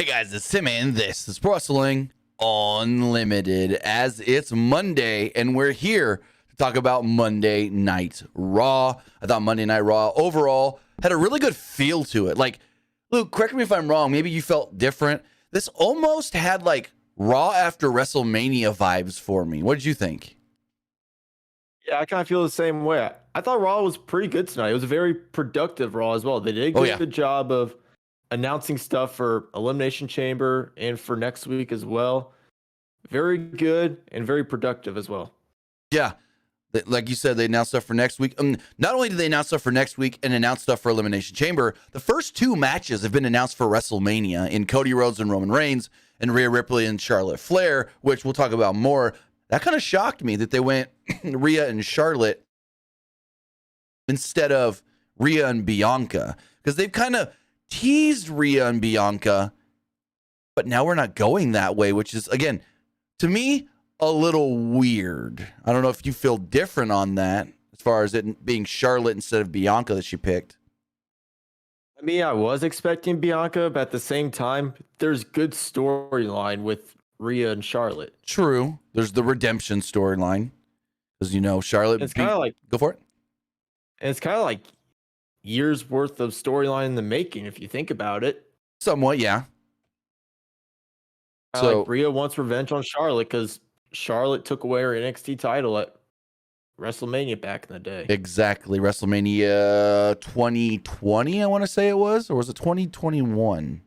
Hey guys, it's Tim and this is Pro Wrestling Unlimited as it's Monday and we're here to talk about Monday Night Raw. I thought Monday Night Raw overall had a really good feel to it. Like, Luke, correct me if I'm wrong, maybe you felt different. This almost had like Raw after WrestleMania vibes for me. What did you think? Yeah, I kind of feel the same way. I thought Raw was pretty good tonight. It was a very productive Raw as well. They did a good job of announcing stuff for Elimination Chamber and for next week as well. Very good and very productive as well. Yeah. Like you said, they announced stuff for next week. Not only did they announce stuff for next week and announce stuff for Elimination Chamber, the first two matches have been announced for WrestleMania in Cody Rhodes and Roman Reigns and Rhea Ripley and Charlotte Flair, which we'll talk about more. That kind of shocked me that they went Rhea and Charlotte instead of Rhea and Bianca, because they've kind of teased Rhea and Bianca, but now we're not going that way, which is, again, to me, a little weird. I don't know if you feel different on that as far as it being Charlotte instead of Bianca that she picked. I mean, I was expecting Bianca, but at the same time, there's good storyline with Rhea and Charlotte. True. There's the redemption storyline. Because, you know, Charlotte... It's kind of like... Go for it. And it's kind of like years worth of storyline in the making, if you think about it. Somewhat, yeah. So like Rhea wants revenge on Charlotte because Charlotte took away her NXT title at WrestleMania back in the day. Exactly. WrestleMania 2020, I want to say it was. Or was it 2021?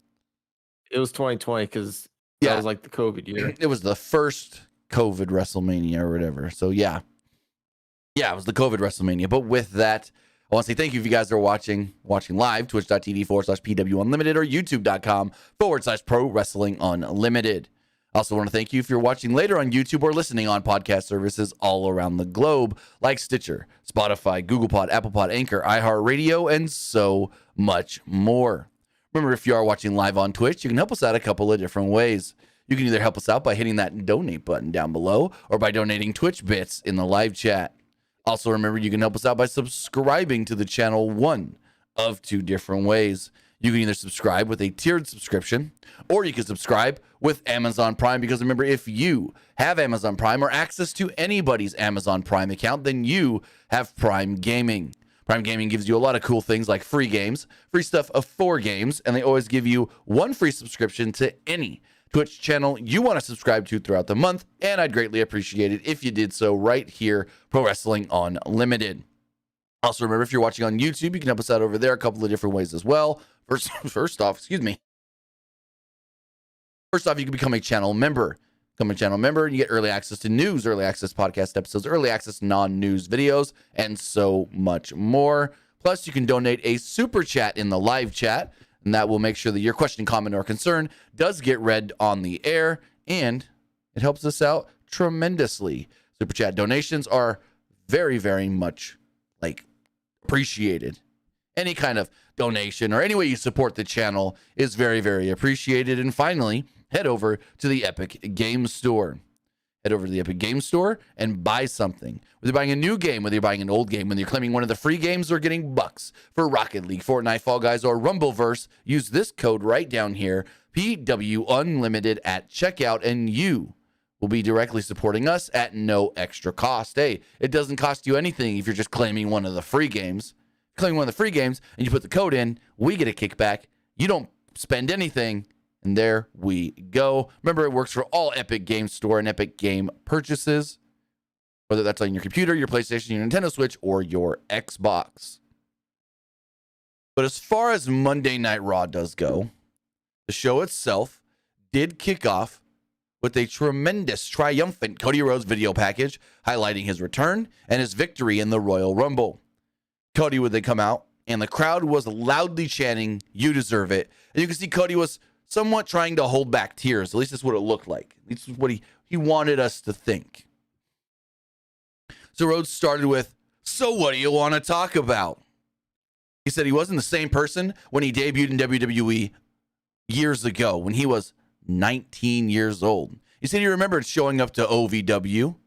It was 2020 because that was like the COVID year. It was the first COVID WrestleMania or whatever. So, yeah. Yeah, it was the COVID WrestleMania. But with that, I want to say thank you if you guys are watching live, twitch.tv/PW Unlimited or youtube.com/Pro Wrestling Unlimited. I also want to thank you if you're watching later on YouTube or listening on podcast services all around the globe, like Stitcher, Spotify, Google Pod, Apple Pod, Anchor, iHeartRadio, and so much more. Remember, if you are watching live on Twitch, you can help us out a couple of different ways. You can either help us out by hitting that donate button down below or by donating Twitch bits in the live chat. Also, remember, you can help us out by subscribing to the channel one of two different ways. You can either subscribe with a tiered subscription, or you can subscribe with Amazon Prime, because remember, if you have Amazon Prime or access to anybody's Amazon Prime account, then you have Prime Gaming. Prime Gaming gives you a lot of cool things like free games, free stuff of 4 games, and they always give you one free subscription to any Twitch channel you want to subscribe to throughout the month, and I'd greatly appreciate it if you did so right here, Pro Wrestling Unlimited. Also, remember, if you're watching on YouTube, you can help us out over there a couple of different ways as well. First off, you can become a channel member. Become a channel member, and you get early access to news, early access podcast episodes, early access non-news videos, and so much more. Plus, you can donate a super chat in the live chat, and that will make sure that your question, comment, or concern does get read on the air, and it helps us out tremendously. Super chat donations are very, very much appreciated. Any kind of donation or any way you support the channel is very, very appreciated. And finally, head over to the Epic Games Store. Head over to the Epic Games Store and buy something. Whether you're buying a new game, whether you're buying an old game, whether you're claiming one of the free games or getting bucks for Rocket League, Fortnite, Fall Guys, or Rumbleverse, use this code right down here, PW Unlimited at checkout, and you will be directly supporting us at no extra cost. Hey, it doesn't cost you anything if you're just claiming one of the free games. Claiming one of the free games and you put the code in, we get a kickback. You don't spend anything. And there we go. Remember, it works for all Epic Games Store and Epic Game purchases, whether that's on your computer, your PlayStation, your Nintendo Switch, or your Xbox. But as far as Monday Night Raw does go, the show itself did kick off with a tremendous, triumphant Cody Rhodes video package highlighting his return and his victory in the Royal Rumble. Cody would then come out, and the crowd was loudly chanting, "You deserve it." And you can see Cody was somewhat trying to hold back tears. At least that's what it looked like. This is what he wanted us to think. So Rhodes started with, "So what do you want to talk about?" He said he wasn't the same person when he debuted in WWE years ago, when he was 19 years old. He said he remembered showing up to OVW,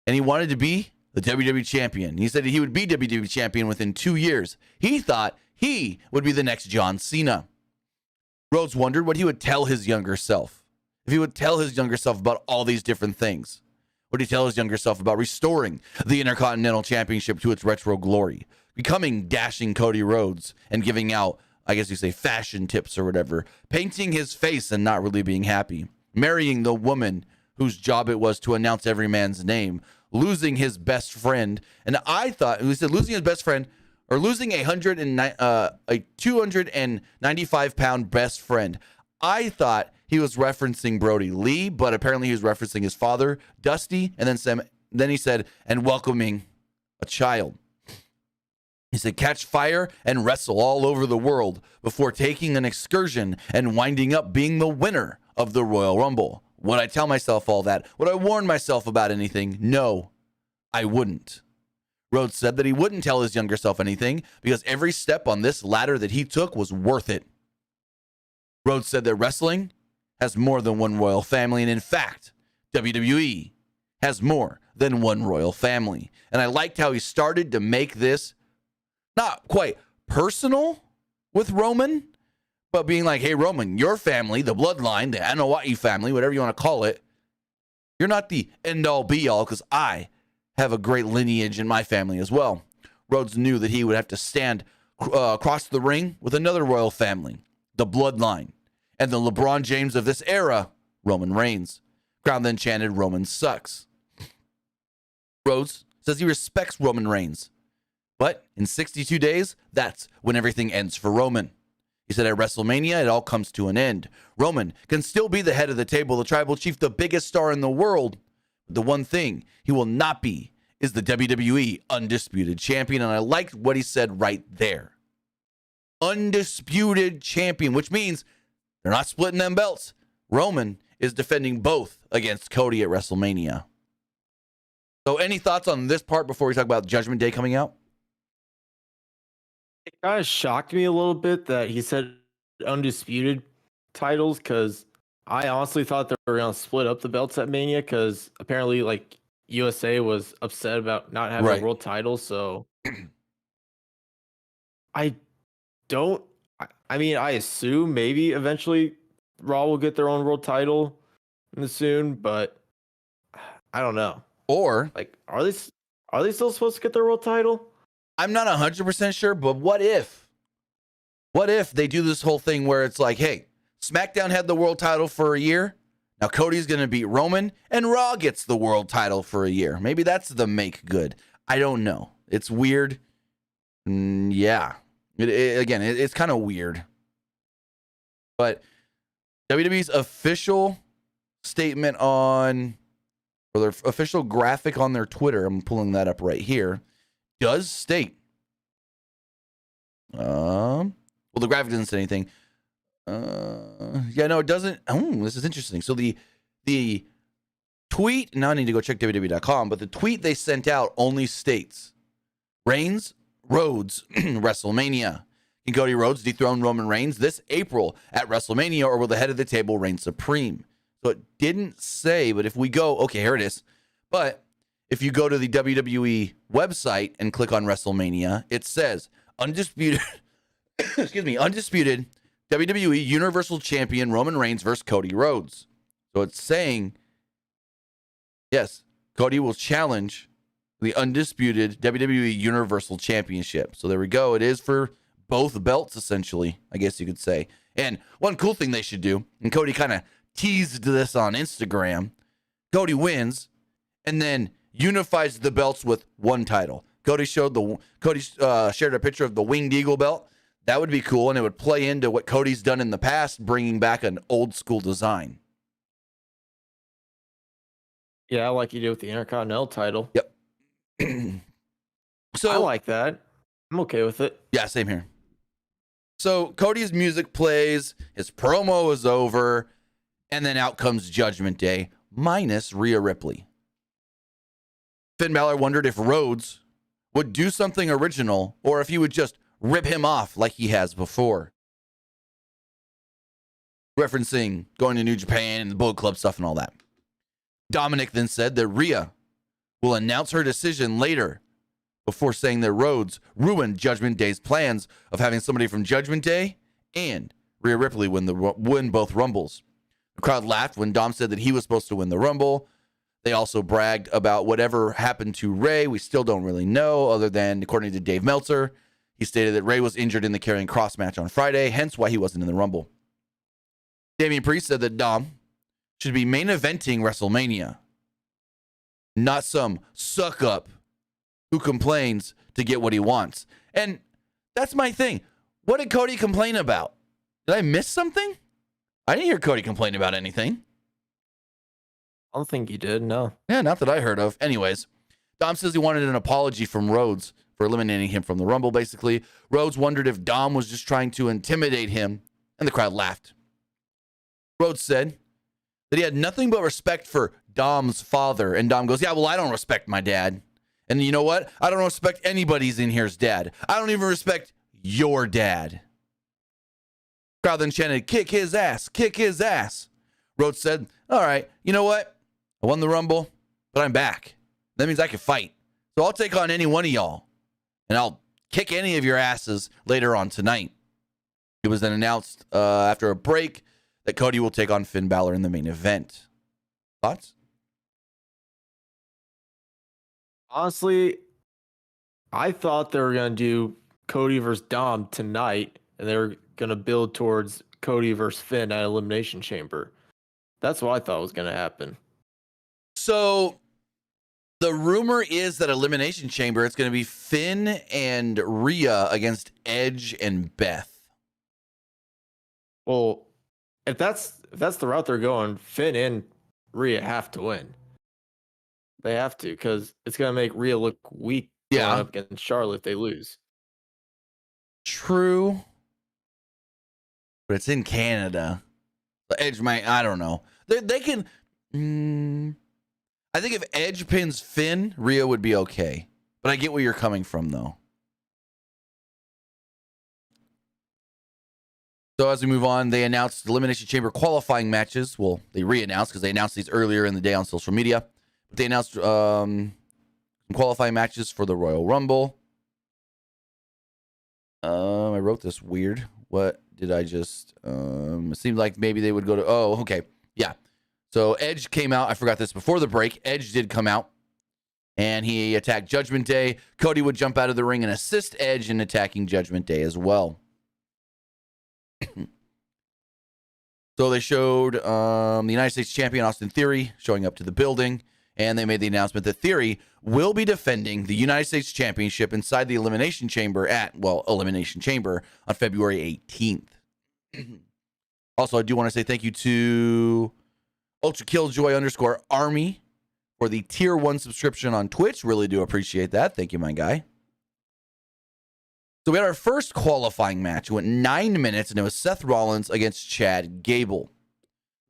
and he wanted to be the WWE champion. He said he would be WWE champion within 2 years. He thought he would be the next John Cena. Rhodes wondered what he would tell his younger self. If he would tell his younger self about all these different things. Would he tell his younger self about restoring the Intercontinental Championship to its retro glory, becoming dashing Cody Rhodes, and giving out, I guess you say, fashion tips or whatever, painting his face and not really being happy, marrying the woman whose job it was to announce every man's name, losing his best friend. And I thought, he said losing his best friend, or losing a 295-pound best friend. I thought he was referencing Brody Lee, but apparently he was referencing his father, Dusty, and then he said, and welcoming a child. He said, catch fire and wrestle all over the world before taking an excursion and winding up being the winner of the Royal Rumble. Would I tell myself all that? Would I warn myself about anything? No, I wouldn't. Rhodes said that he wouldn't tell his younger self anything because every step on this ladder that he took was worth it. Rhodes said that wrestling has more than one royal family, and in fact, WWE has more than one royal family. And I liked how he started to make this not quite personal with Roman, but being like, hey, Roman, your family, the bloodline, the Anoa'i family, whatever you want to call it, you're not the end-all be-all because I have a great lineage in my family as well. Rhodes knew that he would have to stand across the ring with another royal family, the bloodline, and the LeBron James of this era, Roman Reigns. Crowd then chanted, Roman sucks. Rhodes says he respects Roman Reigns, but in 62 days, that's when everything ends for Roman. He said at WrestleMania, it all comes to an end. Roman can still be the head of the table, the tribal chief, the biggest star in the world. The one thing he will not be is the WWE Undisputed Champion. And I liked what he said right there. Undisputed Champion, which means they're not splitting them belts. Roman is defending both against Cody at WrestleMania. So any thoughts on this part before we talk about Judgment Day coming out? It kind of shocked me a little bit that he said undisputed titles, because I honestly thought they were going to split up the belts at Mania, because apparently like USA was upset about not having a world title. So I mean, I assume maybe eventually Raw will get their own world title soon, but I don't know. Or like, are they still supposed to get their world title? I'm not 100% sure, but what if they do this whole thing where it's like, hey, SmackDown had the world title for a year. Now Cody's going to beat Roman, and Raw gets the world title for a year. Maybe that's the make good. I don't know. It's weird. Yeah. It's kind of weird. But WWE's official statement or their official graphic on their Twitter, I'm pulling that up right here, does state, well, the graphic doesn't say anything. It doesn't. This is interesting. So the tweet, now I need to go check WWE.com, but the tweet they sent out only states Reigns, Rhodes, WrestleMania. Can Cody Rhodes dethrone Roman Reigns this April at WrestleMania, or will the head of the table reign supreme? So it didn't say, but if we go, okay, here it is. But if you go to the WWE website and click on WrestleMania, it says undisputed, undisputed WWE Universal Champion Roman Reigns versus Cody Rhodes. So it's saying, yes, Cody will challenge the undisputed WWE Universal Championship. So there we go. It is for both belts, essentially, I guess you could say. And one cool thing they should do, and Cody kind of teased this on Instagram, Cody wins and then unifies the belts with one title. Cody shared a picture of the Winged Eagle belt. That would be cool, and it would play into what Cody's done in the past, bringing back an old school design. Yeah, like you did with the Intercontinental title. Yep. So I like that. I'm okay with it. Yeah, same here. So Cody's music plays, his promo is over, and then out comes Judgment Day, minus Rhea Ripley. Finn Balor wondered if Rhodes would do something original or if he would just rip him off like he has before. Referencing going to New Japan and the Bullet Club stuff and all that. Dominic then said that Rhea will announce her decision later, before saying that Rhodes ruined Judgment Day's plans of having somebody from Judgment Day and Rhea Ripley win both Rumbles. The crowd laughed when Dom said that he was supposed to win the Rumble. They also bragged about whatever happened to Ray. We still don't really know, other than, according to Dave Meltzer, he stated that Ray was injured in the Karrion Kross match on Friday, hence why he wasn't in the Rumble. Damian Priest said that Dom should be main eventing WrestleMania, not some suck-up who complains to get what he wants. And that's my thing. What did Cody complain about? Did I miss something? I didn't hear Cody complain about anything. I don't think he did, no. Yeah, not that I heard of. Anyways, Dom says he wanted an apology from Rhodes for eliminating him from the Rumble, basically. Rhodes wondered if Dom was just trying to intimidate him, and the crowd laughed. Rhodes said that he had nothing but respect for Dom's father, and Dom goes, yeah, well, I don't respect my dad. And you know what? I don't respect anybody's in here's dad. I don't even respect your dad. Crowd then chanted, kick his ass, kick his ass. Rhodes said, all right, you know what? I won the Rumble, but I'm back. That means I can fight. So I'll take on any one of y'all, and I'll kick any of your asses later on tonight. It was then announced after a break that Cody will take on Finn Balor in the main event. Thoughts? Honestly, I thought they were going to do Cody versus Dom tonight, and they were going to build towards Cody versus Finn at Elimination Chamber. That's what I thought was going to happen. So the rumor is that Elimination Chamber, it's going to be Finn and Rhea against Edge and Beth. Well, if that's the route they're going, Finn and Rhea have to win. They have to, because it's going to make Rhea look weak going up against Charlotte if they lose. True. But it's in Canada. The Edge might, I don't know. They can... I think if Edge pins Finn, Rhea would be okay. But I get where you're coming from, though. So as we move on, they announced Elimination Chamber qualifying matches. Well, they re-announced because they announced these earlier in the day on social media. But they announced some qualifying matches for the Royal Rumble. I wrote this weird. What did I just... it seemed like maybe they would go to... Oh, okay. Yeah. So Edge came out. I forgot this before the break. Edge did come out, and he attacked Judgment Day. Cody would jump out of the ring and assist Edge in attacking Judgment Day as well. So they showed the United States champion Austin Theory showing up to the building, and they made the announcement that Theory will be defending the United States Championship inside the Elimination Chamber Elimination Chamber on February 18th. Also, I do want to say thank you to Ultra Killjoy _Army for the tier 1 subscription on Twitch. Really do appreciate that. Thank you, my guy. So we had our first qualifying match. It went 9 minutes, and it was Seth Rollins against Chad Gable.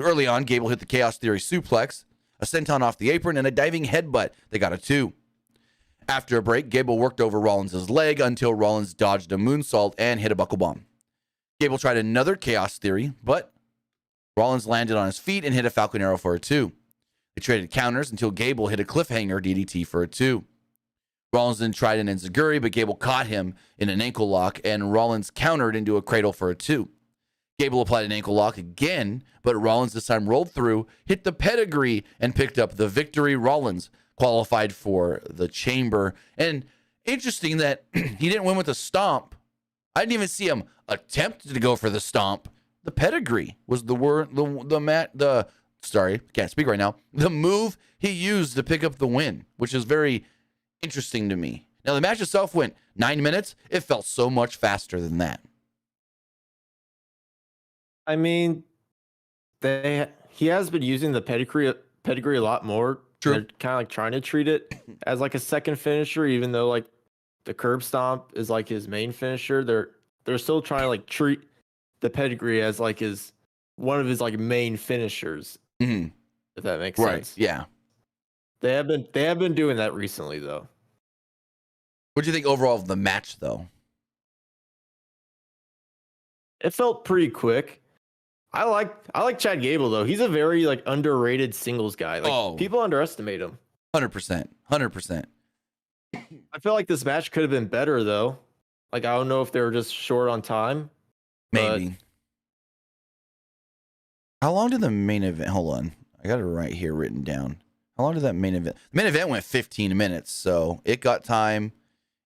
Early on, Gable hit the Chaos Theory suplex, a senton off the apron, and a diving headbutt. They got a 2. After a break, Gable worked over Rollins' leg until Rollins dodged a moonsault and hit a buckle bomb. Gable tried another Chaos Theory, but Rollins landed on his feet and hit a Falcon Arrow for a 2. They traded counters until Gable hit a cliffhanger DDT for a 2. Rollins then tried an enziguri, but Gable caught him in an ankle lock, and Rollins countered into a cradle for a 2. Gable applied an ankle lock again, but Rollins this time rolled through, hit the pedigree, and picked up the victory. Rollins qualified for the chamber. And interesting that he didn't win with a stomp. I didn't even see him attempt to go for the stomp. The pedigree was the move he used to pick up the win, which is very interesting to me. Now, the match itself went 9 minutes. It felt so much faster than that. I mean, he has been using the pedigree a lot more. True. They're kind of like trying to treat it as like a second finisher, even though like the curb stomp is like his main finisher. They're still trying to like treat the pedigree as like one of his like main finishers. Mm-hmm. If that makes right. sense. Yeah. They have been doing that recently though. What do you think overall of the match though? It felt pretty quick. I like Chad Gable though. He's a very like underrated singles guy. Like people underestimate him. 100%. 100%. I feel like this match could have been better though. Like I don't know if they were just short on time. Maybe. How long did the main event? Hold on, I got it right here written down. How long did that main event? The main event went 15 minutes, so it got time,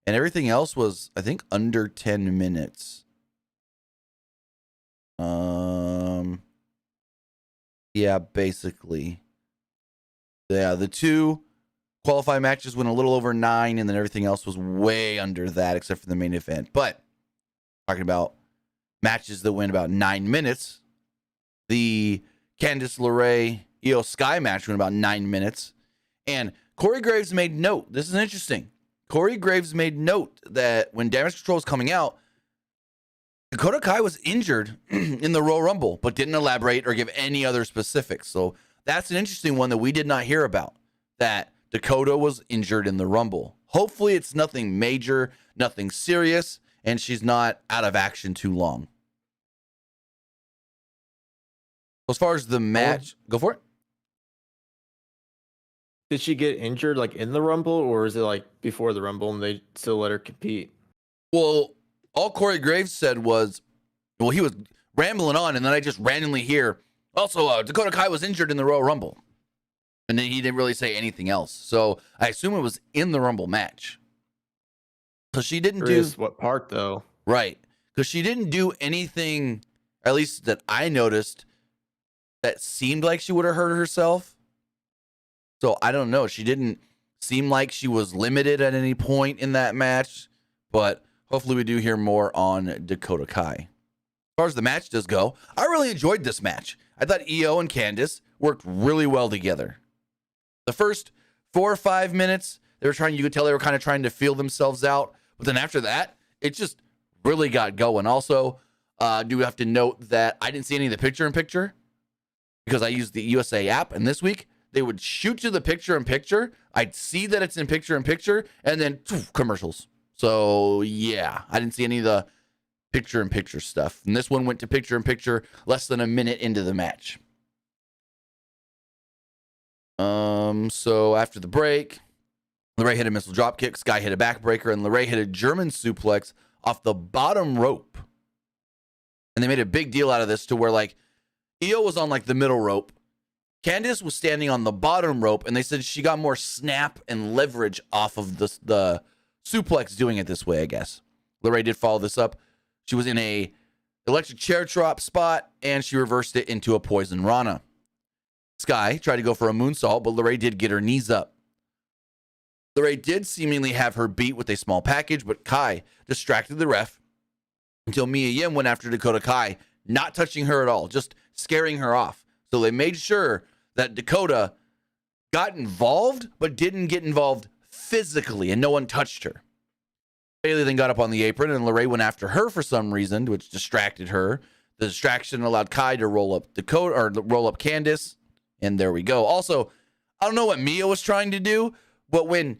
and everything else was, I think, under 10 minutes. Yeah, basically. Yeah, the two qualifying matches went a little over 9, and then everything else was way under that, except for the main event. But talking about matches that went about 9 minutes, the Candice LeRae Io Sky match went about 9 minutes, and Corey Graves made note. This is interesting. Corey Graves made note that when Damage Control was coming out, Dakota Kai was injured in the Royal Rumble, but didn't elaborate or give any other specifics. So that's an interesting one that we did not hear about, that Dakota was injured in the Rumble. Hopefully it's nothing major, nothing serious, and she's not out of action too long. As far as the match, go for it. Did she get injured like in the Rumble, or is it like before the Rumble and they still let her compete? Well, all Corey Graves said was, well, he was rambling on, and then I just randomly hear, also, Dakota Kai was injured in the Royal Rumble. And then he didn't really say anything else. So I assume it was in the Rumble match. Because she didn't do... What part, though? Right. Because she didn't do anything, at least that I noticed, that seemed like she would have hurt herself. So I don't know. She didn't seem like she was limited at any point in that match. But hopefully we do hear more on Dakota Kai. As far as the match does go, I really enjoyed this match. I thought Io and Candice worked really well together. The first 4 or 5 minutes, you could tell they were kind of trying to feel themselves out. But then after that, it just really got going. Also, do have to note that I didn't see any of the picture-in-picture because I used the USA app. And this week, they would shoot you the picture-in-picture. I'd see that it's in picture-in-picture, and then commercials. So, yeah, I didn't see any of the picture-in-picture stuff. And this one went to picture-in-picture less than a minute into the match. So after the break, LeRae hit a missile dropkick, Sky hit a backbreaker, and LeRae hit a German suplex off the bottom rope. And they made a big deal out of this to where, like, Io was on, like, the middle rope. Candice was standing on the bottom rope, and they said she got more snap and leverage off of the suplex doing it this way, I guess. LeRae did follow this up. She was in a electric chair drop spot, and she reversed it into a poison Rana. Sky tried to go for a moonsault, but LeRae did get her knees up. LeRae did seemingly have her beat with a small package, but Kai distracted the ref until Mia Yim went after Dakota Kai, not touching her at all, just scaring her off. So they made sure that Dakota got involved, but didn't get involved physically, and no one touched her. Bayley then got up on the apron, and LeRae went after her for some reason, which distracted her. The distraction allowed Kai to roll up Dakota, or roll up Candice. And there we go. Also, I don't know what Mia was trying to do, but when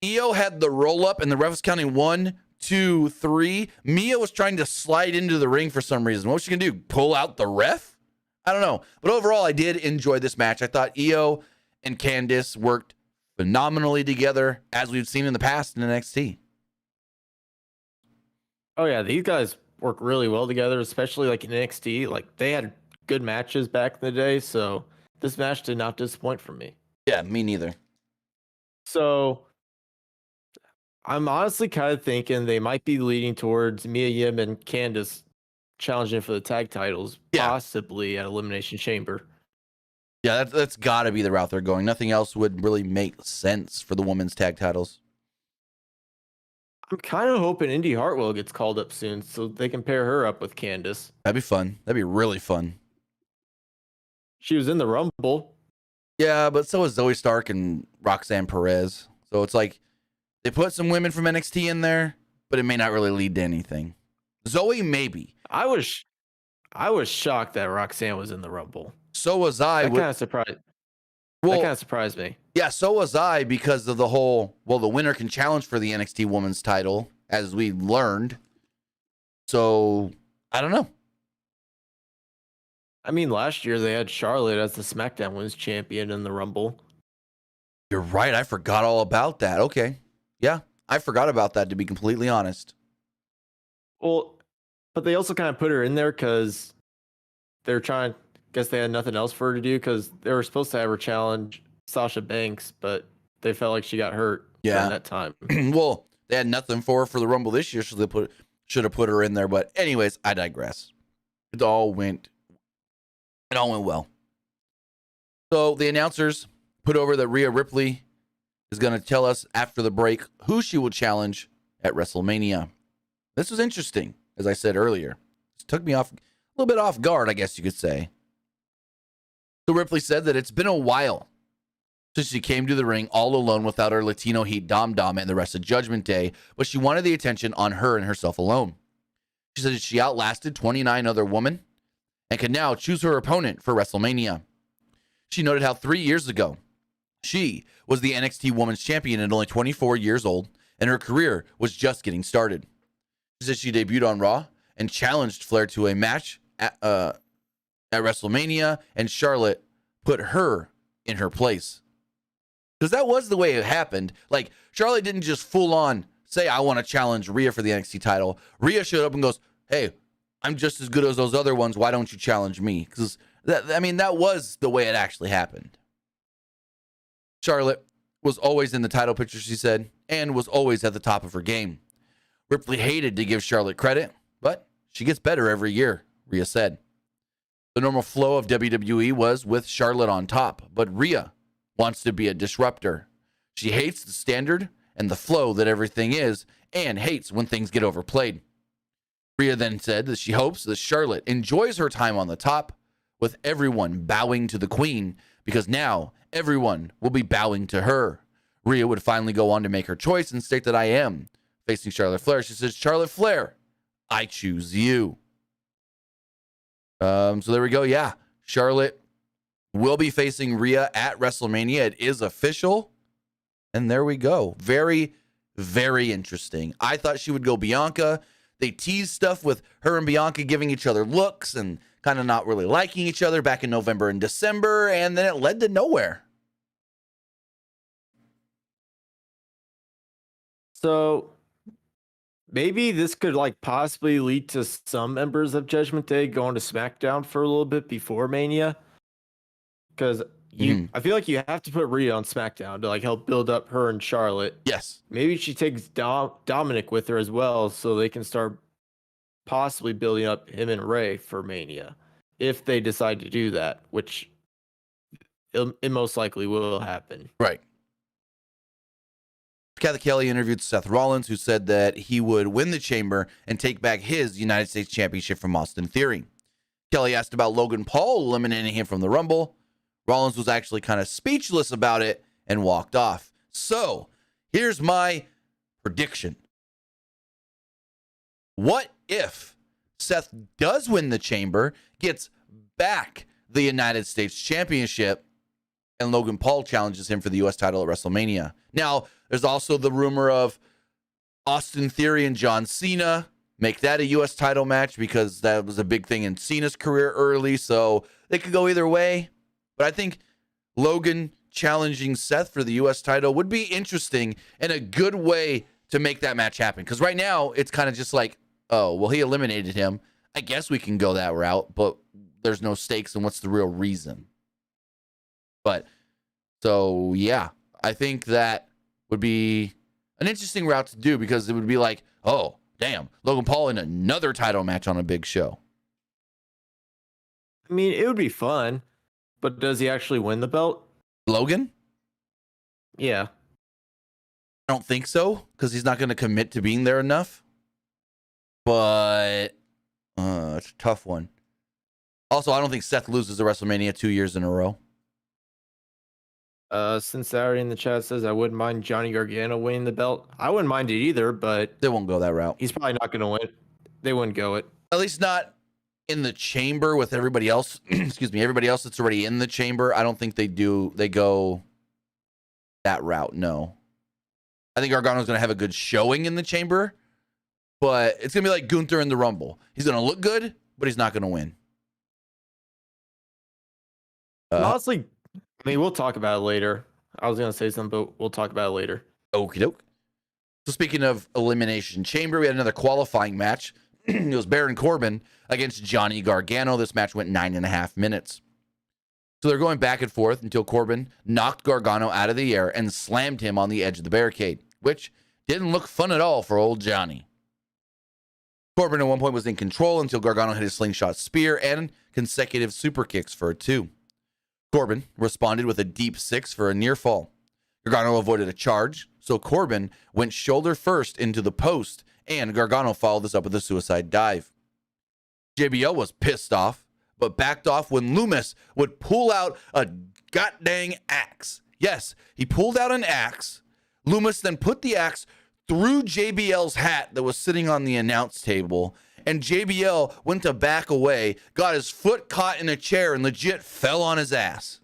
Io had the roll up and the ref was counting 1, 2, 3, Mia was trying to slide into the ring for some reason. What was she going to do? Pull out the ref? I don't know. But overall, I did enjoy this match. I thought Io and Candice worked phenomenally together, as we've seen in the past in NXT. Oh, yeah. These guys work really well together, especially like in NXT. Like, they had good matches back in the day, so this match did not disappoint for me. Yeah, me neither. So I'm honestly kind of thinking they might be leading towards Mia Yim and Candice challenging for the tag titles, possibly at Elimination Chamber. Yeah, that's got to be the route they're going. Nothing else would really make sense for the women's tag titles. I'm kind of hoping Indy Hartwell gets called up soon so they can pair her up with Candice. That'd be fun. That'd be really fun. She was in the Rumble. Yeah, but so is Zoe Stark and Roxanne Perez. So it's like they put some women from NXT in there, but it may not really lead to anything. Zoe, maybe. I was shocked that Roxanne was in the Rumble. So was I. That kind of surprised. Well, that kind of surprised me. Yeah, so was I because of the whole, well, the winner can challenge for the NXT Women's title, as we learned. So, I don't know. I mean, last year they had Charlotte as the SmackDown Women's Champion in the Rumble. You're right. I forgot all about that. Okay. Yeah, I forgot about that, to be completely honest. Well, but they also kind of put her in there because they're trying, guess they had nothing else for her to do because they were supposed to have her challenge Sasha Banks, but they felt like she got hurt during that time. Well, they had nothing for her for the Rumble this year, so they should have put her in there. But anyways, I digress. It all went well. So the announcers put over that Rhea Ripley is going to tell us after the break who she will challenge at WrestleMania. This was interesting, as I said earlier. It took me off a little bit off guard, I guess you could say. So Ripley said that it's been a while since she came to the ring all alone without her Latino Heat Dom and the rest of Judgment Day, but she wanted the attention on her and herself alone. She said she outlasted 29 other women and can now choose her opponent for WrestleMania. She noted how 3 years ago, she was the NXT Women's Champion at only 24 years old, and her career was just getting started. She said she debuted on Raw and challenged Flair to a match at WrestleMania, and Charlotte put her in her place. Because that was the way it happened. Like, Charlotte didn't just full on say, I want to challenge Rhea for the NXT title. Rhea showed up and goes, hey, I'm just as good as those other ones. Why don't you challenge me? Because, that was the way it actually happened. Charlotte was always in the title picture, she said, and was always at the top of her game. Ripley hated to give Charlotte credit, but she gets better every year, Rhea said. The normal flow of WWE was with Charlotte on top, but Rhea wants to be a disruptor. She hates the standard and the flow that everything is, and hates when things get overplayed. Rhea then said that she hopes that Charlotte enjoys her time on the top, with everyone bowing to the queen, because now everyone will be bowing to her. Rhea would finally go on to make her choice and state that I am facing Charlotte Flair. She says, Charlotte Flair, I choose you. So there we go. Yeah, Charlotte will be facing Rhea at WrestleMania. It is official. And there we go. Very, very interesting. I thought she would go Bianca. They teased stuff with her and Bianca giving each other looks and kind of not really liking each other back in November and December, and then it led to nowhere. So maybe this could possibly lead to some members of Judgment Day going to SmackDown for a little bit before Mania. Because I feel like you have to put Rhea on SmackDown to help build up her and Charlotte. Yes. Maybe she takes Dominic with her as well, so they can start possibly building up him and Ray for Mania, if they decide to do that, which it most likely will happen. Right. Kathy Kelly interviewed Seth Rollins, who said that he would win the Chamber and take back his United States Championship from Austin Theory. Kelly asked about Logan Paul eliminating him from the Rumble. Rollins was actually kind of speechless about it and walked off. So, here's my prediction. What if Seth does win the Chamber, gets back the United States Championship, and Logan Paul challenges him for the U.S. title at WrestleMania? Now, there's also the rumor of Austin Theory and John Cena make that a U.S. title match, because that was a big thing in Cena's career early, so they could go either way. But I think Logan challenging Seth for the U.S. title would be interesting and a good way to make that match happen. Because right now, it's kind of just like, oh, well, he eliminated him. I guess we can go that route, but there's no stakes, and what's the real reason? But, so, yeah, I think that would be an interesting route to do, because it would be like, oh, damn, Logan Paul in another title match on a big show. I mean, it would be fun, but does he actually win the belt? Logan? Yeah. I don't think so, because he's not going to commit to being there enough. But it's a tough one. Also, I don't think Seth loses at WrestleMania 2 years in a row. Sincerity in the chat says, I wouldn't mind Johnny Gargano winning the belt. I wouldn't mind it either, but They won't go that route. he's probably not going to win. They wouldn't go it. At least not in the Chamber with everybody else. Excuse me, everybody else that's already in the Chamber. I don't think they go that route, no. I think Gargano's going to have a good showing in the Chamber, but it's going to be like Gunther in the Rumble. He's going to look good, but he's not going to win. Honestly, I mean, we'll talk about it later. I was going to say something, but we'll talk about it later. Okie doke. So speaking of Elimination Chamber, we had another qualifying match. It was Baron Corbin against Johnny Gargano. This match went 9.5 minutes. So they're going back and forth until Corbin knocked Gargano out of the air and slammed him on the edge of the barricade, which didn't look fun at all for old Johnny. Corbin at one point was in control until Gargano hit his slingshot spear and consecutive super kicks for a 2. Corbin responded with a deep 6 for a near fall. Gargano avoided a charge, so Corbin went shoulder first into the post, and Gargano followed this up with a suicide dive. JBL was pissed off, but backed off when Loomis would pull out a goddamn axe. Yes, he pulled out an axe. Loomis then put the axe through JBL's hat that was sitting on the announce table, and JBL went to back away, got his foot caught in a chair, and legit fell on his ass.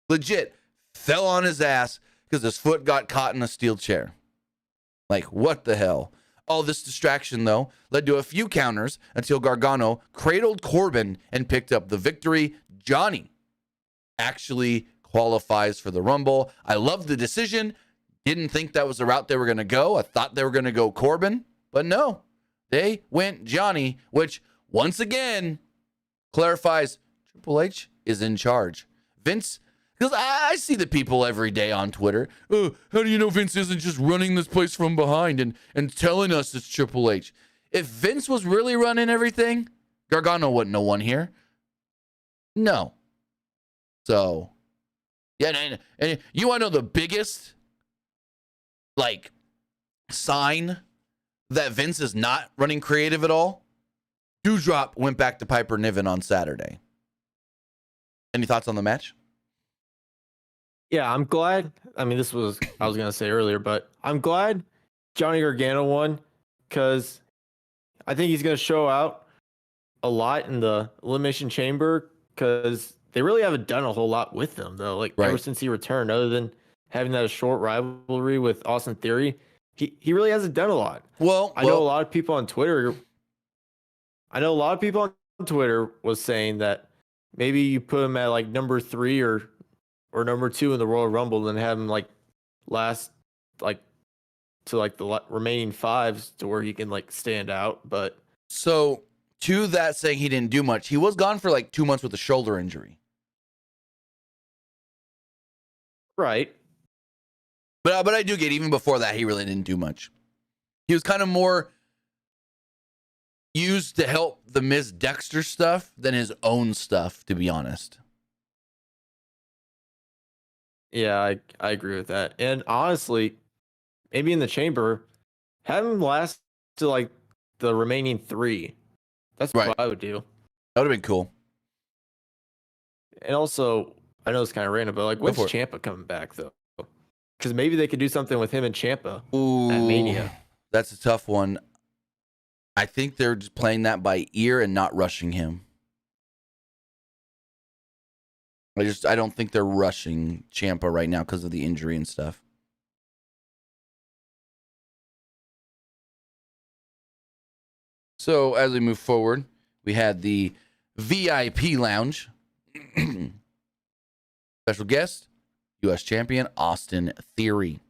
Legit fell on his ass because his foot got caught in a steel chair. Like, what the hell? All this distraction, though, led to a few counters until Gargano cradled Corbin and picked up the victory. Johnny actually qualifies for the Rumble. I love the decision. Didn't think that was the route they were going to go. I thought they were going to go Corbin, but no. They went Johnny, which, once again, clarifies Triple H is in charge. Vince, because I see the people every day on Twitter. Oh, how do you know Vince isn't just running this place from behind and telling us it's Triple H? If Vince was really running everything, Gargano wouldn't have won here. No. So, yeah, and you want to know the biggest, sign that Vince is not running creative at all? Dewdrop went back to Piper Niven on Saturday. Any thoughts on the match? Yeah, I'm glad. I mean, this was, I was going to say earlier, but I'm glad Johnny Gargano won because I think he's going to show out a lot in the Elimination Chamber because they really haven't done a whole lot with him, though. Ever since he returned, other than having that short rivalry with Austin Theory, he really hasn't done a lot. Well, I know a lot of people on Twitter. Was saying that maybe you put him at number 3 or number 2 in the Royal Rumble, and have him last to the remaining 5s to where he can stand out. But so to that saying he didn't do much, he was gone for 2 months with a shoulder injury. Right. But I do get, even before that, he really didn't do much. He was kind of more used to help the Miz Dexter stuff than his own stuff, to be honest. Yeah, I agree with that. And honestly, maybe in the Chamber, have him last to the remaining 3. That's what I would do. That would have been cool. And also, I know it's kind of random, but when's Ciampa coming back, though? Because maybe they could do something with him and Ciampa at Mania. That's a tough one. I think they're just playing that by ear and not rushing him. I don't think they're rushing Ciampa right now because of the injury and stuff. So as we move forward, we had the VIP lounge. Special guest, U.S. champion Austin Theory.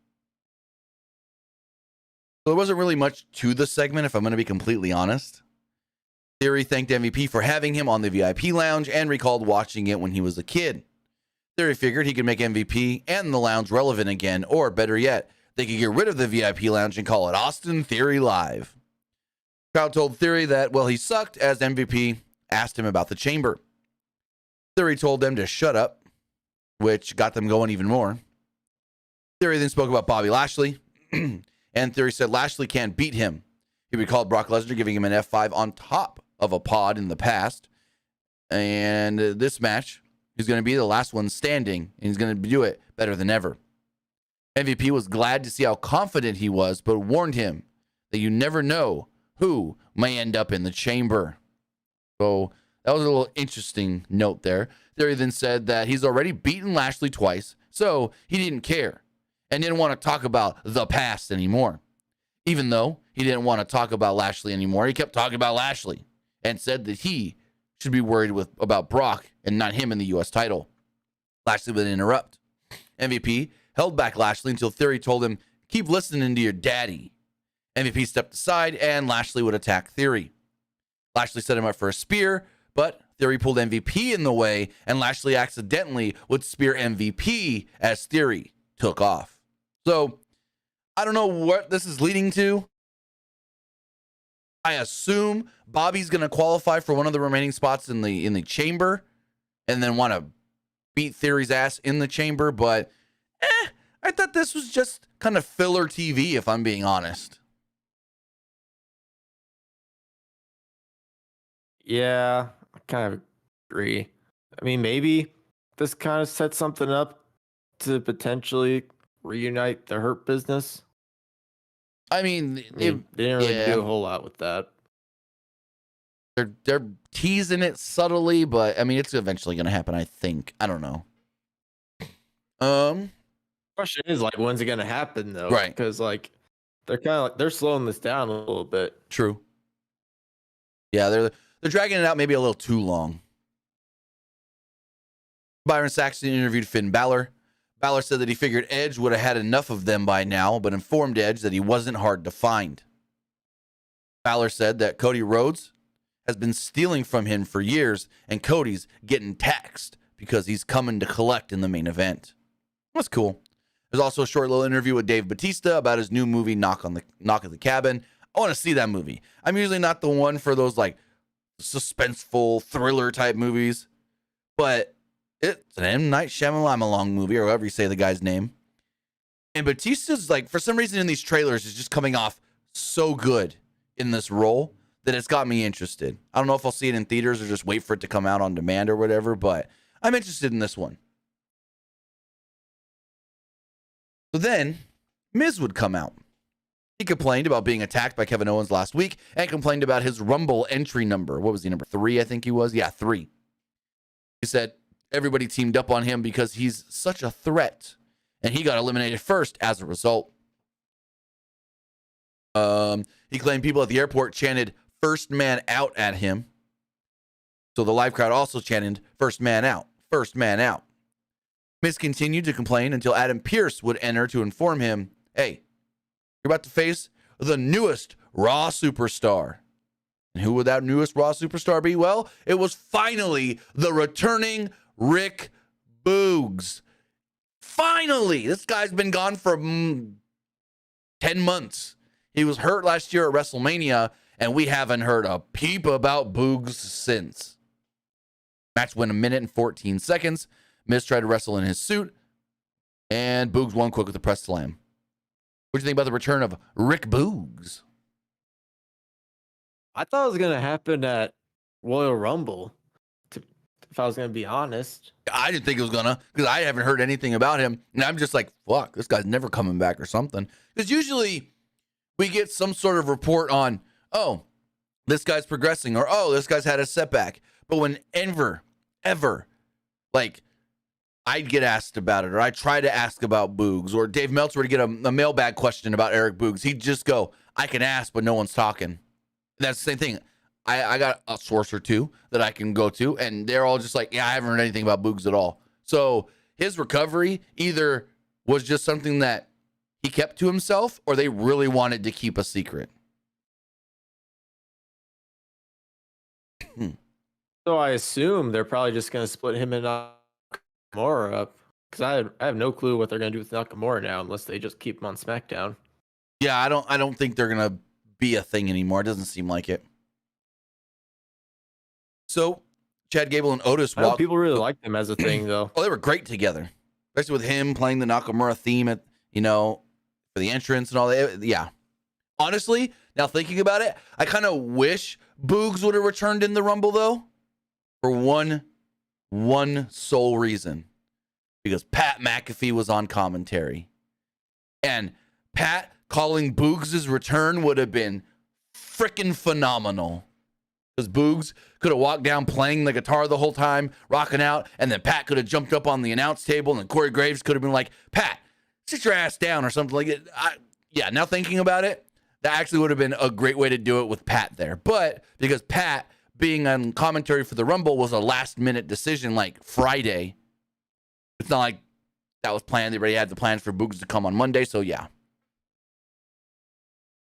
So there wasn't really much to the segment, if I'm going to be completely honest. Theory thanked MVP for having him on the VIP lounge and recalled watching it when he was a kid. Theory figured he could make MVP and the lounge relevant again, or better yet, they could get rid of the VIP lounge and call it Austin Theory Live. Crowd told Theory that, he sucked, as MVP asked him about the chamber. Theory told them to shut up, which got them going even more. Theory then spoke about Bobby Lashley, and Theory said Lashley can't beat him. He recalled Brock Lesnar giving him an F5 on top of a pod in the past. And this match, he's going to be the last one standing, and he's going to do it better than ever. MVP was glad to see how confident he was, but warned him that you never know who may end up in the chamber. So that was a little interesting note there. Theory then said that he's already beaten Lashley twice, so he didn't care and didn't want to talk about the past anymore. Even though he didn't want to talk about Lashley anymore, he kept talking about Lashley and said that he should be worried about Brock and not him in the U.S. title. Lashley would interrupt. MVP held back Lashley until Theory told him, keep listening to your daddy. MVP stepped aside and Lashley would attack Theory. Lashley set him up for a spear, but Theory pulled MVP in the way, and Lashley accidentally would spear MVP as Theory took off. So I don't know what this is leading to. I assume Bobby's going to qualify for one of the remaining spots in the chamber and then want to beat Theory's ass in the chamber. But I thought this was just kind of filler TV, if I'm being honest. Yeah, I kind of agree. I mean, maybe this kind of sets something up to potentially reunite the Hurt Business. I mean, they didn't really do a whole lot with that. They're teasing it subtly, but I mean, it's eventually going to happen, I think. I don't know. Question is, like, when's it going to happen, though? Right. Because, like, they're slowing this down a little bit. True. Yeah, they're dragging it out maybe a little too long. Byron Saxton interviewed Finn Balor. Balor said that he figured Edge would have had enough of them by now, but informed Edge that he wasn't hard to find. Balor said that Cody Rhodes has been stealing from him for years, and Cody's getting taxed because he's coming to collect in the main event. That's cool. There's also a short little interview with Dave Bautista about his new movie, Knock at the Cabin. I want to see that movie. I'm usually not the one for those like suspenseful thriller type movies, but it's an M. Night Shyamalan movie, or however you say the guy's name. And Bautista's, like, for some reason in these trailers, is just coming off so good in this role that it's got me interested. I don't know if I'll see it in theaters or just wait for it to come out on demand or whatever, but I'm interested in this one. So then, Miz would come out. He complained about being attacked by Kevin Owens last week and complained about his Rumble entry number. What was he, number 3, I think he was? Yeah, 3. He said everybody teamed up on him because he's such a threat, and he got eliminated first as a result. He claimed people at the airport chanted "first man out" at him. So the live crowd also chanted "first man out, first man out." Miz continued to complain until Adam Pearce would enter to inform him, hey, you're about to face the newest Raw superstar. And who would that newest Raw superstar be? Well, it was finally the returning Rick Boogs. Finally! This guy's been gone for 10 months. He was hurt last year at WrestleMania, and we haven't heard a peep about Boogs since. Match went 1 minute and 14 seconds. Miz tried to wrestle in his suit, and Boogs won quick with a press slam. What do you think about the return of Rick Boogs? I thought it was going to happen at Royal Rumble, if I was going to be honest. I didn't think it was going to, because I haven't heard anything about him, and I'm just like, fuck, this guy's never coming back or something. Because usually we get some sort of report on, oh, this guy's progressing, or oh, this guy's had a setback. But whenever, like, I'd get asked about it, or I'd try to ask about Boogs, or Dave Meltzer would get a mailbag question about Eric Boogs, he'd just go, I can ask, but no one's talking. That's the same thing. I got a source or two that I can go to, and they're all just like, yeah, I haven't heard anything about Boogs at all. So his recovery either was just something that he kept to himself, or they really wanted to keep a secret. So I assume they're probably just going to split him and Nakamura up, because I have no clue what they're going to do with Nakamura now, unless they just keep him on SmackDown. Yeah, I don't think they're going to be a thing anymore. It doesn't seem like it. So Chad Gable and Otis walked. People really liked them as a thing, though. Oh, they were great together, especially with him playing the Nakamura theme at, for the entrance and all that. Yeah. Honestly, now thinking about it, I kind of wish Boogs would have returned in the Rumble, though, for one sole reason. Because Pat McAfee was on commentary. And Pat calling Boogs' return would have been freaking phenomenal. Because Boogs could have walked down playing the guitar the whole time, rocking out, and then Pat could have jumped up on the announce table, and then Corey Graves could have been like, Pat, sit your ass down or something like it. Now thinking about it, that actually would have been a great way to do it with Pat there. But because Pat being on commentary for the Rumble was a last-minute decision like Friday, it's not like that was planned. They already had the plans for Boogs to come on Monday, so yeah.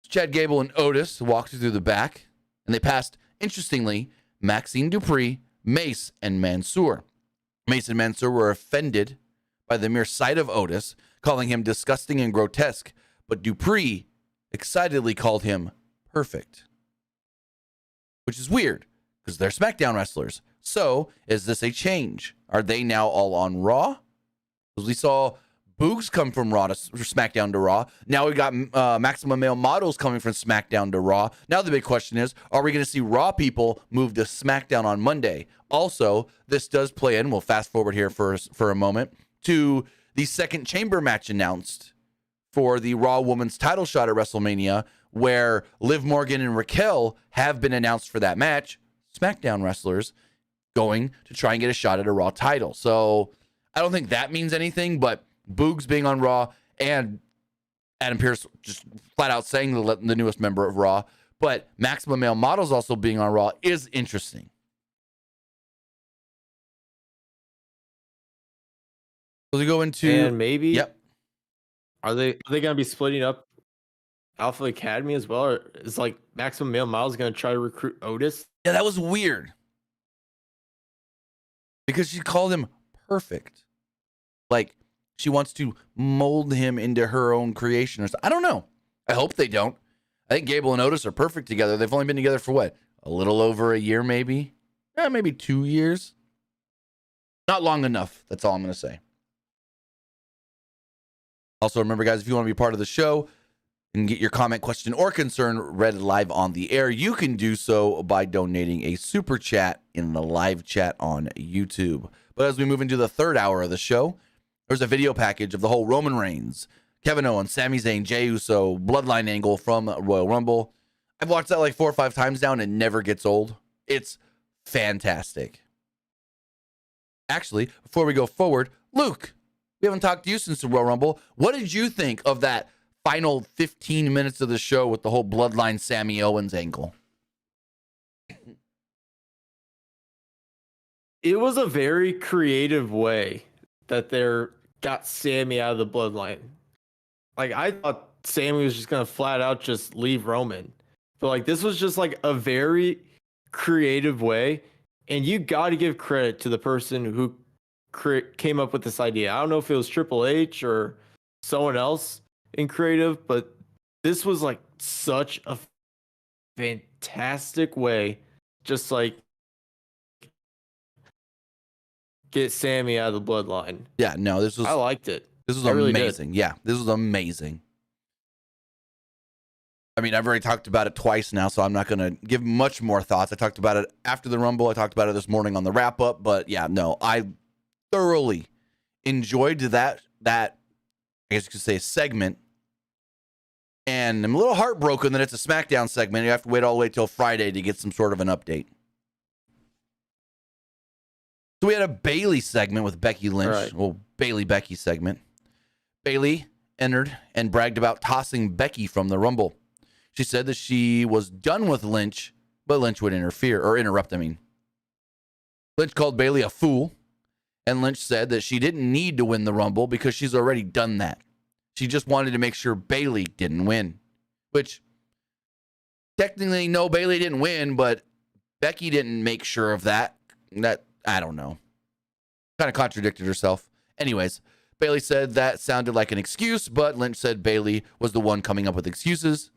Chad Gable and Otis walked through the back, and they passed, interestingly, Maxine Dupree, Mace and Mansoor. Mace and Mansoor were offended by the mere sight of Otis, calling him disgusting and grotesque, but Dupree excitedly called him perfect. Which is weird, because they're SmackDown wrestlers. So, is this a change? Are they now all on Raw? Because we saw Boogs come from Raw to SmackDown to Raw. Now we got Maximum Male Models coming from SmackDown to Raw. Now the big question is, are we going to see Raw people move to SmackDown on Monday? Also, this does play in, we'll fast forward here for a moment, to the second chamber match announced for the Raw Women's title shot at WrestleMania, where Liv Morgan and Raquel have been announced for that match. SmackDown wrestlers going to try and get a shot at a Raw title. So I don't think that means anything, but Boogs being on Raw and Adam Pearce just flat out saying the newest member of Raw, but Maximum Male Models also being on Raw is interesting. So we go into, and maybe, yep. Are they going to be splitting up Alpha Academy as well? Or is like Maximum Male Models going to try to recruit Otis? Yeah, that was weird. Because she called him perfect. Like, she wants to mold him into her own creation. Or I don't know. I hope they don't. I think Gable and Otis are perfect together. They've only been together for what? A little over a year, maybe? Yeah, maybe 2 years. Not long enough. That's all I'm going to say. Also, remember, guys, if you want to be part of the show and get your comment, question, or concern read live on the air, you can do so by donating a super chat in the live chat on YouTube. But as we move into the third hour of the show, there's a video package of the whole Roman Reigns, Kevin Owens, Sami Zayn, Jey Uso bloodline angle from Royal Rumble. I've watched that like 4 or 5 times now, and it never gets old. It's fantastic. Actually, before we go forward, Luke, we haven't talked to you since the Royal Rumble. What did you think of that final 15 minutes of the show with the whole bloodline Sami Owens angle? It was a very creative way that they're got Sami out of the bloodline. Like, I thought Sami was just gonna flat out just leave Roman, but like this was just like a very creative way, and you got to give credit to the person who came up with this idea. I don't know if it was Triple H or someone else in creative, but this was like such a fantastic way, just like get Sami out of the bloodline. Yeah, no, this was, I liked it. This was really amazing. Yeah, this was amazing. I mean, I've already talked about it twice now, so I'm not going to give much more thoughts. I talked about it after the Rumble. I talked about it this morning on the wrap up, but yeah, no, I thoroughly enjoyed that I guess you could say segment. And I'm a little heartbroken that it's a SmackDown segment. You have to wait all the way till Friday to get some sort of an update. So we had a Bayley segment with Becky Lynch. Right. Well, Becky segment. Bayley entered and bragged about tossing Becky from the Rumble. She said that she was done with Lynch, but Lynch would interrupt. Lynch called Bayley a fool, and Lynch said that she didn't need to win the Rumble because she's already done that. She just wanted to make sure Bayley didn't win, which technically, no, Bayley didn't win, but Becky didn't make sure of that. That, I don't know. Kind of contradicted herself. Anyways, Bayley said that sounded like an excuse, but Lynch said Bayley was the one coming up with excuses.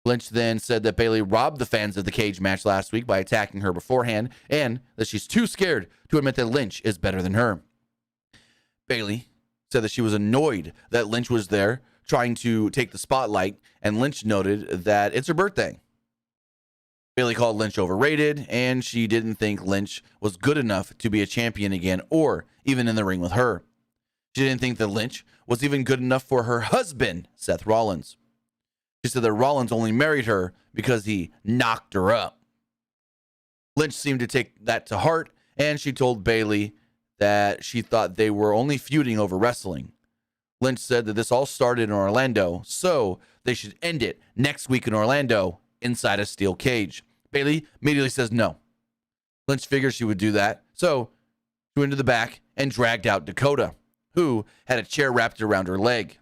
Lynch then said that Bayley robbed the fans of the cage match last week by attacking her beforehand, and that she's too scared to admit that Lynch is better than her. Bayley said that she was annoyed that Lynch was there trying to take the spotlight, and Lynch noted that it's her birthday. Bayley called Lynch overrated, and she didn't think Lynch was good enough to be a champion again or even in the ring with her. She didn't think that Lynch was even good enough for her husband, Seth Rollins. She said that Rollins only married her because he knocked her up. Lynch seemed to take that to heart, and she told Bayley that she thought they were only feuding over wrestling. Lynch said that this all started in Orlando, so they should end it next week in Orlando inside a steel cage. Bayley immediately says no. Lynch figured she would do that, so she went to the back and dragged out Dakota, who had a chair wrapped around her leg.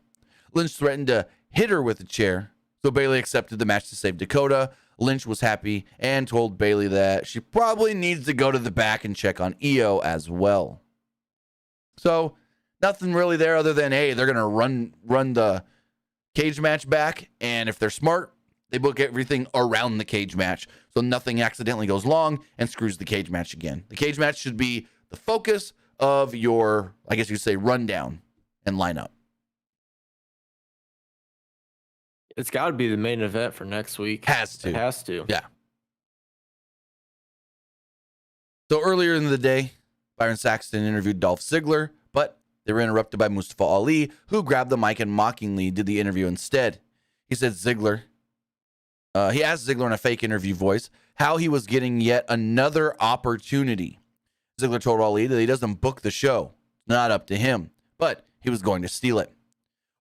Lynch threatened to hit her with the chair, So Bayley accepted the match to save Dakota. Lynch was happy and told Bayley that she probably needs to go to the back and check on Io as well. So nothing really there other than, hey, they're going to run the cage match back. And if they're smart, they book everything around the cage match so nothing accidentally goes long and screws the cage match again. The cage match should be the focus of your, I guess you'd say, rundown and lineup. It's got to be the main event for next week. Has to. It has to. Yeah. So earlier in the day, Byron Saxton interviewed Dolph Ziggler, but they were interrupted by Mustafa Ali, who grabbed the mic and mockingly did the interview instead. He said he asked Ziggler in a fake interview voice how he was getting yet another opportunity. Ziggler told Ali that he doesn't book the show. It's not up to him, but he was going to steal it.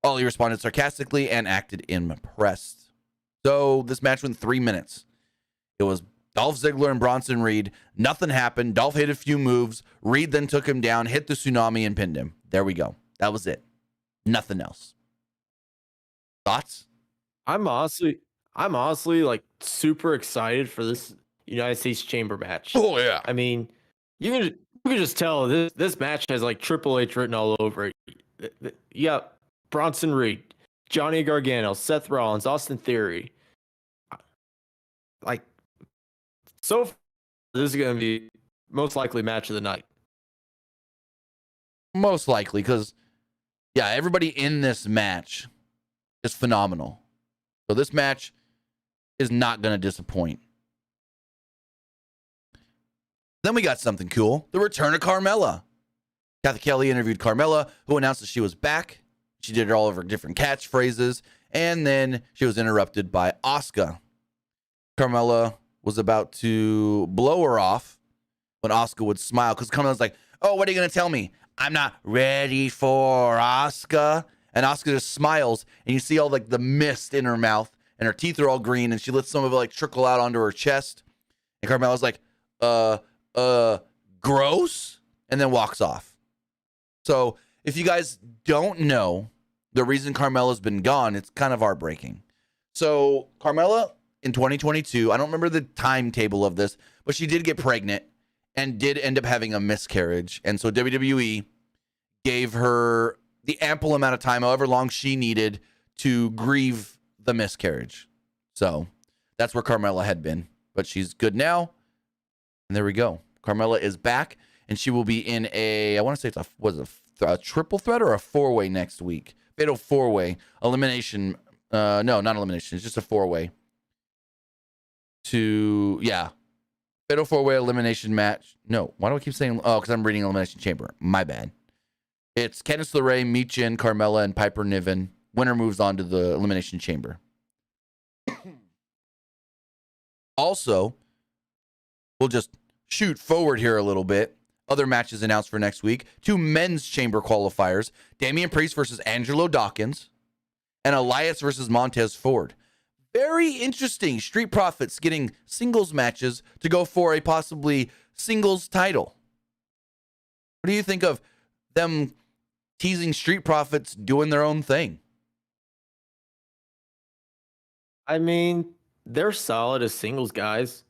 Ali responded sarcastically and acted impressed. So this match went 3 minutes. It was Dolph Ziggler and Bronson Reed. Nothing happened. Dolph hit a few moves. Reed then took him down, hit the tsunami, and pinned him. There we go. That was it. Nothing else. Thoughts? I'm honestly like super excited for this United States Chamber match. Oh yeah. I mean, you can just tell this match has like Triple H written all over it. You got Bronson Reed, Johnny Gargano, Seth Rollins, Austin Theory. Like, so far, this is going to be most likely match of the night. Most likely, because, yeah, everybody in this match is phenomenal. So this match is not going to disappoint. Then we got something cool. The return of Carmella. Kathy Kelly interviewed Carmella, who announced that she was back. She did all of her different catchphrases, and then she was interrupted by Asuka. Carmella was about to blow her off when Asuka would smile, because Carmella's like, oh, what are you going to tell me? I'm not ready for Asuka. And Asuka just smiles, and you see all like the mist in her mouth, and her teeth are all green, and she lets some of it like trickle out onto her chest. And Carmella's like, gross, and then walks off. So if you guys don't know the reason Carmella's been gone, it's kind of heartbreaking. So Carmella in 2022, I don't remember the timetable of this, but she did get pregnant and did end up having a miscarriage. And so WWE gave her the ample amount of time, however long she needed, to grieve the miscarriage. So that's where Carmella had been. But she's good now. And there we go. Carmella is back, and she will be in a, I want to say it's a triple threat or a four-way next week. Fatal four-way. Elimination. No, not elimination. It's just a four-way. Fatal four-way elimination match. No, why do I keep saying, oh, because I'm reading Elimination Chamber. My bad. It's Candice LeRae, Michin, Carmella, and Piper Niven. Winner moves on to the Elimination Chamber. Also, we'll just shoot forward here a little bit. Other matches announced for next week. 2 men's chamber qualifiers. Damian Priest versus Angelo Dawkins. And Elias versus Montez Ford. Very interesting. Street Profits getting singles matches to go for a possibly singles title. What do you think of them teasing Street Profits doing their own thing? I mean, they're solid as singles guys.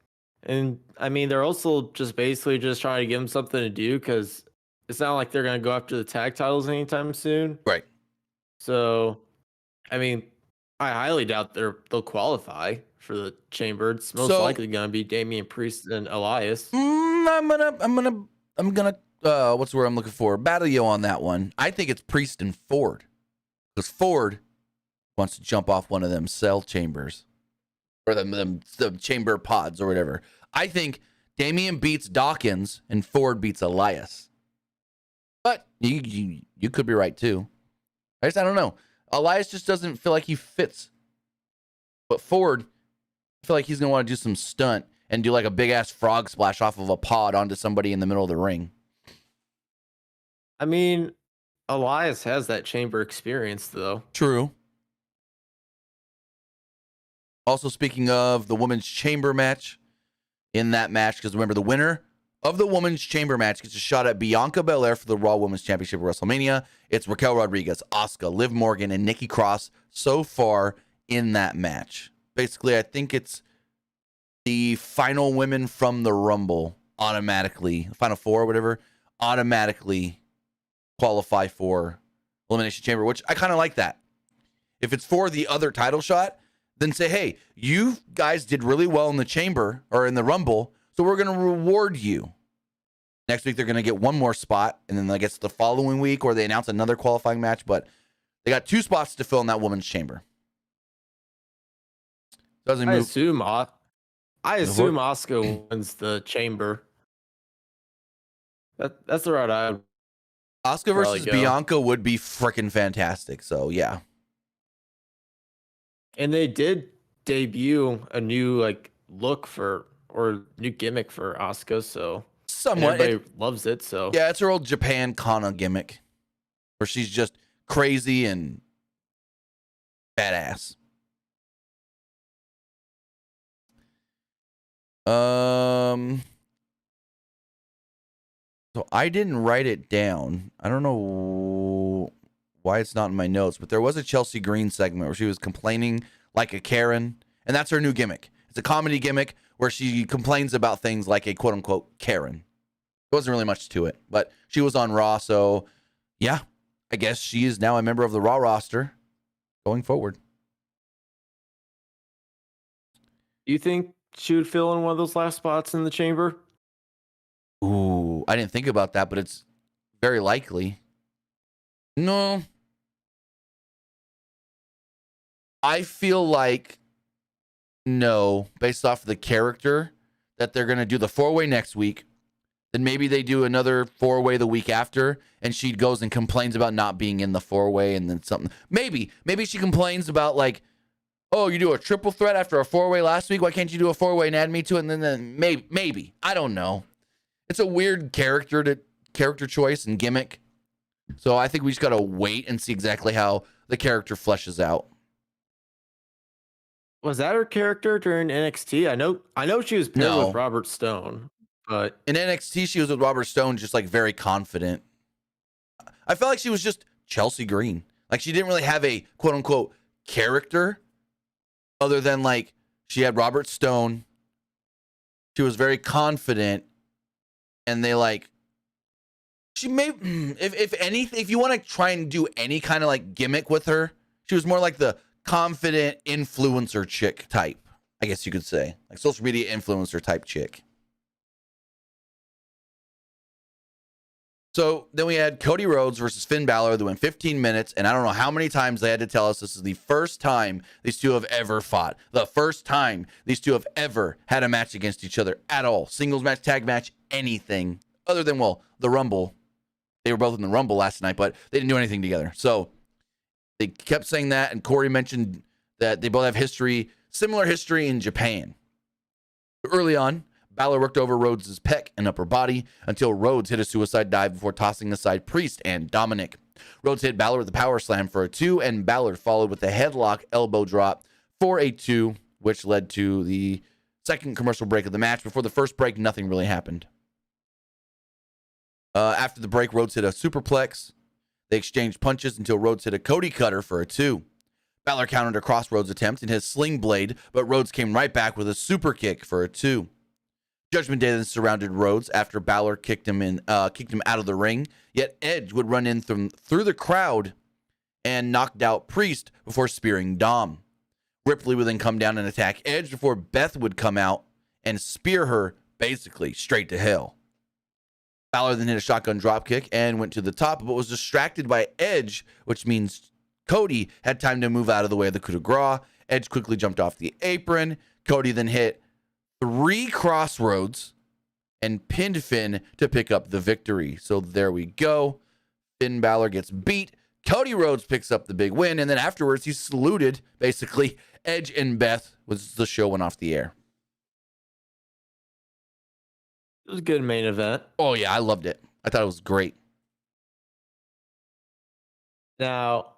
And I mean, they're also just basically just trying to give them something to do, because it's not like they're going to go after the tag titles anytime soon. Right. So, I mean, I highly doubt they'll qualify for the chamber. It's most likely going to be Damian Priest and Elias. I'm gonna what's the word I'm looking for? Battle you on that one. I think it's Priest and Ford, because Ford wants to jump off one of them cell chambers or the chamber pods or whatever. I think Damian beats Dawkins and Ford beats Elias. But you could be right too. I don't know. Elias just doesn't feel like he fits. But Ford, I feel like he's going to want to do some stunt and do like a big ass frog splash off of a pod onto somebody in the middle of the ring. I mean, Elias has that chamber experience though. True. Also, speaking of the women's chamber match, in that match, because remember, the winner of the women's chamber match gets a shot at Bianca Belair for the Raw Women's Championship at WrestleMania. It's Raquel Rodriguez, Asuka, Liv Morgan, and Nikki Cross so far in that match. Basically, I think it's the final women from the Rumble automatically, final four or whatever, automatically qualify for Elimination Chamber, which I kind of like that. If it's for the other title shot, then say, hey, you guys did really well in the Chamber or in the Rumble, so we're going to reward you. Next week, they're going to get one more spot, and then I guess the following week, or they announce another qualifying match, but they got 2 spots to fill in that women's chamber. Doesn't move. I assume Asuka wins the chamber. That's the route I would. Asuka versus Bianca would be freaking fantastic. So yeah. And they did debut a new look or new gimmick for Asuka, so somewhat everybody loves it. So yeah, it's her old Japan Kana gimmick, where she's just crazy and badass. So I didn't write it down. I don't know why it's not in my notes, but there was a Chelsea Green segment where she was complaining like a Karen, and that's her new gimmick. It's a comedy gimmick where she complains about things like a quote-unquote Karen. There wasn't really much to it, but she was on Raw, so yeah, I guess she is now a member of the Raw roster going forward. Do you think she would fill in one of those last spots in the chamber? Ooh, I didn't think about that, but it's very likely. No. I feel like no, based off of the character, that they're going to do the 4-way next week. Then maybe they do another 4-way the week after, and she goes and complains about not being in the 4-way, and then something. Maybe she complains about oh, you do a triple threat after a 4-way last week. Why can't you do a 4-way and add me to it? And then maybe. I don't know. It's a weird character choice and gimmick. So I think we just got to wait and see exactly how the character fleshes out. Was that her character during NXT? I know she was paired with Robert Stone, but in NXT she was with Robert Stone, just very confident. I felt like she was just Chelsea Green. She didn't really have a quote unquote character other than she had Robert Stone. She was very confident, and they she may, if anything, if you want to try and do any kind of gimmick with her, she was more like the confident influencer chick type, I guess you could say, social media influencer type chick. So then we had Cody Rhodes versus Finn Balor that went 15 minutes, and I don't know how many times they had to tell us this is the first time these two have ever fought. The first time these two have ever had a match against each other at all. Singles match, tag match, anything. Other than, the Rumble. They were both in the Rumble last night, but they didn't do anything together. So they kept saying that, and Corey mentioned that they both have similar history in Japan. Early on, Balor worked over Rhodes' pec and upper body until Rhodes hit a suicide dive before tossing aside Priest and Dominic. Rhodes hit Balor with a power slam for a 2, and Balor followed with a headlock elbow drop for a 2, which led to the second commercial break of the match. Before the first break, nothing really happened. After the break, Rhodes hit a superplex. They exchanged punches until Rhodes hit a Cody cutter for a 2. Balor countered a cross Rhodes attempt in his sling blade, but Rhodes came right back with a super kick for a 2. Judgment Day then surrounded Rhodes after Balor kicked him out of the ring. Yet Edge would run in through the crowd and knocked out Priest before spearing Dom. Ripley would then come down and attack Edge before Beth would come out and spear her basically straight to hell. Balor then hit a shotgun dropkick and went to the top, but was distracted by Edge, which means Cody had time to move out of the way of the coup de grace. Edge quickly jumped off the apron. Cody then hit 3 crossroads and pinned Finn to pick up the victory. So there we go. Finn Balor gets beat. Cody Rhodes picks up the big win, and then afterwards he saluted, basically, Edge and Beth as the show went off the air. It was a good main event. Oh, yeah, I loved it. I thought it was great. Now,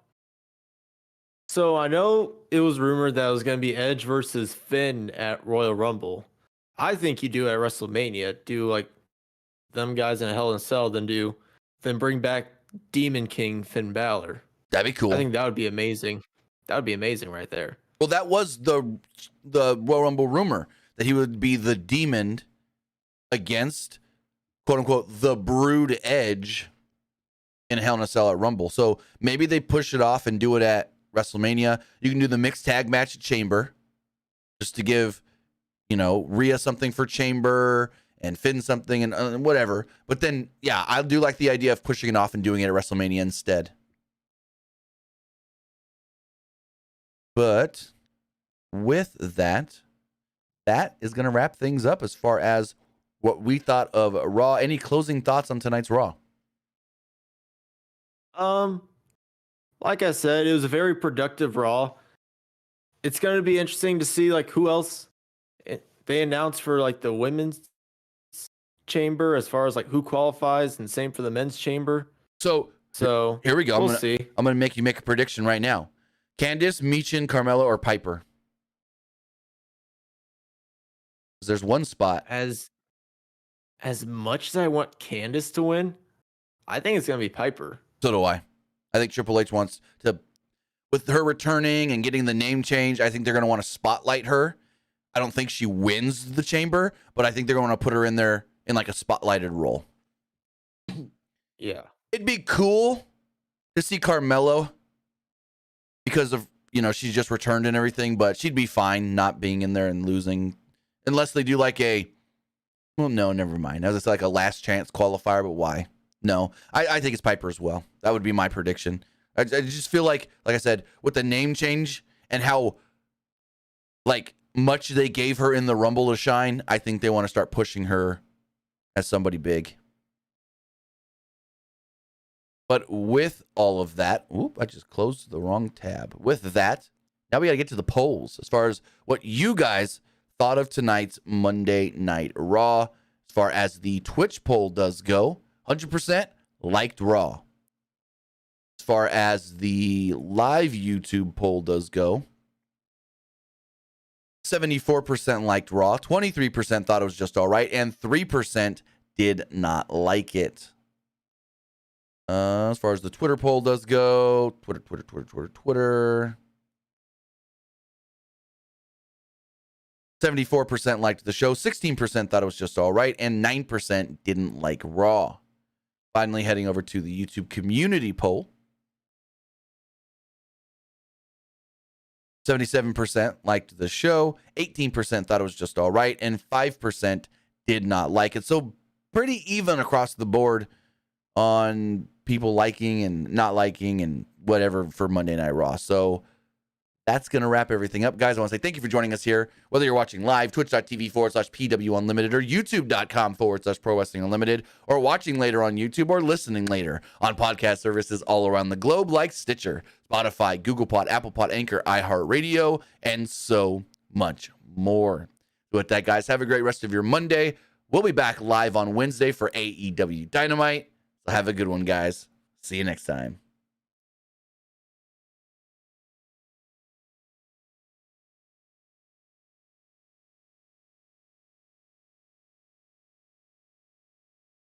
so I know it was rumored that it was going to be Edge versus Finn at Royal Rumble. I think you do at WrestleMania, do them guys in a Hell in a Cell, then bring back Demon King Finn Balor. That'd be cool. I think that would be amazing. That would be amazing right there. Well, that was the Royal Rumble rumor, that he would be the demon against, quote unquote, the Brood Edge in Hell in a Cell at Rumble. So maybe they push it off and do it at WrestleMania. You can do the mixed tag match at Chamber, just to give, Rhea something for Chamber and Finn something and whatever. But then, yeah, I do like the idea of pushing it off and doing it at WrestleMania instead. But with that is going to wrap things up as far as what we thought of Raw. Any closing thoughts on tonight's Raw? Like I said, it was a very productive Raw. It's going to be interesting to see who else they announced for the women's chamber, as far as who qualifies, and same for the men's chamber. So here we go. We'll see. I'm going to make you make a prediction right now. Candice, Michin, Carmella, or Piper? There's one spot. As much as I want Candice to win, I think it's going to be Piper. So do I. I think Triple H wants to, with her returning and getting the name change, I think they're going to want to spotlight her. I don't think she wins the chamber, but I think they're going to put her in there in a spotlighted role. Yeah. It'd be cool to see Carmelo because of, she's just returned and everything, but she'd be fine not being in there and losing, unless they do no, never mind. As it's a last chance qualifier, but why? No, I think it's Piper as well. That would be my prediction. I just feel like I said, with the name change and how much they gave her in the Rumble to shine, I think they want to start pushing her as somebody big. But with all of that, I just closed the wrong tab. With that, now we got to get to the polls as far as what you guys thought of tonight's Monday Night Raw. As far as the Twitch poll does go, 100% liked Raw. As far as the live YouTube poll does go, 74% liked Raw, 23% thought it was just all right, and 3% did not like it. As far as the Twitter poll does go, Twitter. 74% liked the show, 16% thought it was just all right, and 9% didn't like Raw. Finally, heading over to the YouTube community poll. 77% liked the show, 18% thought it was just all right, and 5% did not like it. So pretty even across the board on people liking and not liking and whatever for Monday Night Raw. So that's going to wrap everything up. Guys, I want to say thank you for joining us here, whether you're watching live, twitch.tv/PW Unlimited, or youtube.com/Pro Wrestling Unlimited, or watching later on YouTube, or listening later on podcast services all around the globe like Stitcher, Spotify, Google Pod, Apple Pod, Anchor, iHeartRadio, and so much more. With that, guys, have a great rest of your Monday. We'll be back live on Wednesday for AEW Dynamite. So have a good one, guys. See you next time.